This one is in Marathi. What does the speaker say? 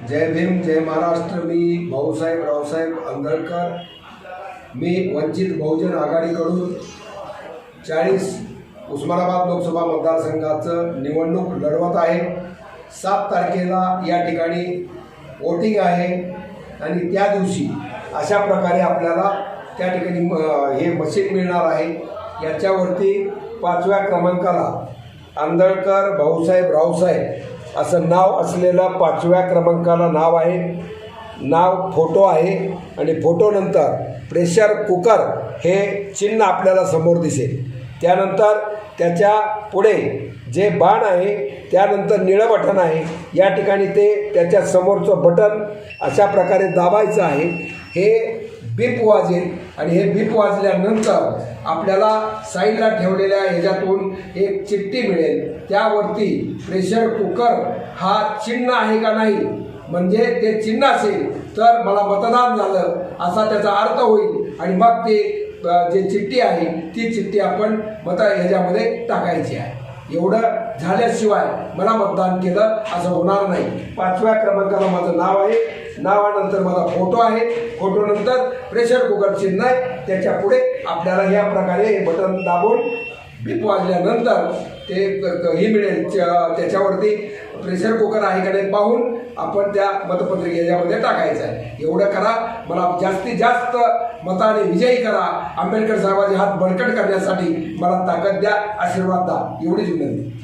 जय भीम, जय महाराष्ट्र। मी भाऊसाहेब रावसाहेब आंदळकर, मी वंचित बहुजन आघाडीकडून 40 उस्मानाबाद लोकसभा मतदारसंघाचं निवडणूक लढवत आहे। 7 तारखेला या ठिकाणी वोटिंग आहे आणि त्या दिवशी अशा प्रकारे आपल्याला त्या ठिकाणी हे मशीन मिळणार आहे। याच्यावरती 5व्या क्रमांकाला आंदळकर भाऊसाहेब रावसाहेब असं नाव असलेलं 5व्या क्रमांकाला नाव आहे। नाव फोटो आहे आणि फोटोनंतर प्रेशर कुकर हे चिन्ह आपल्याला समोर दिसेल। त्यानंतर त्याच्या पुढे जे बाण आहे त्यानंतर निळं बटन आहे, या ठिकाणी ते त्याच्या समोरचं बटन अशा प्रकारे दाबायचं आहे। हे बीप वाजेल आणि हे बीप वाजल्यानंतर आपल्याला साईडला ठेवलेल्या ह्याच्यातून एक चिठ्ठी मिळेल। त्यावरती प्रेशर कुकर हा चिन्ह आहे का नाही, म्हणजे ते चिन्ह असेल तर मला मतदान झालं असा त्याचा अर्थ होईल आणि मग ते जे चिठ्ठी आहे ती चिठ्ठी आपण ह्याच्यामध्ये टाकायची आहे। एवढं झाल्याशिवाय मला मतदान केलं असं होणार नाही। 5व्या क्रमांकाला माझं नाव आहे, नावानंतर माझा फोटो आहे, फोटोनंतर प्रेशर कुकर चिन्ह आहे, त्याच्या पुढे आपल्याला या प्रकारे हे बटन दाबून बीप वाजल्यानंतर ते ही मिळेल। त्याच्यावरती प्रेशर कुकर आहे का नाही पाहून आपण त्या मतपत्रिकेच्यामध्ये टाकायचं आहे। एवढं करा, मला जास्तीत जास्त मताने विजयी करा, आंबेडकर साहेबांचे हात बळकट करण्यासाठी मला ताकद द्या, आशीर्वाद द्या, एवढीच विनंती।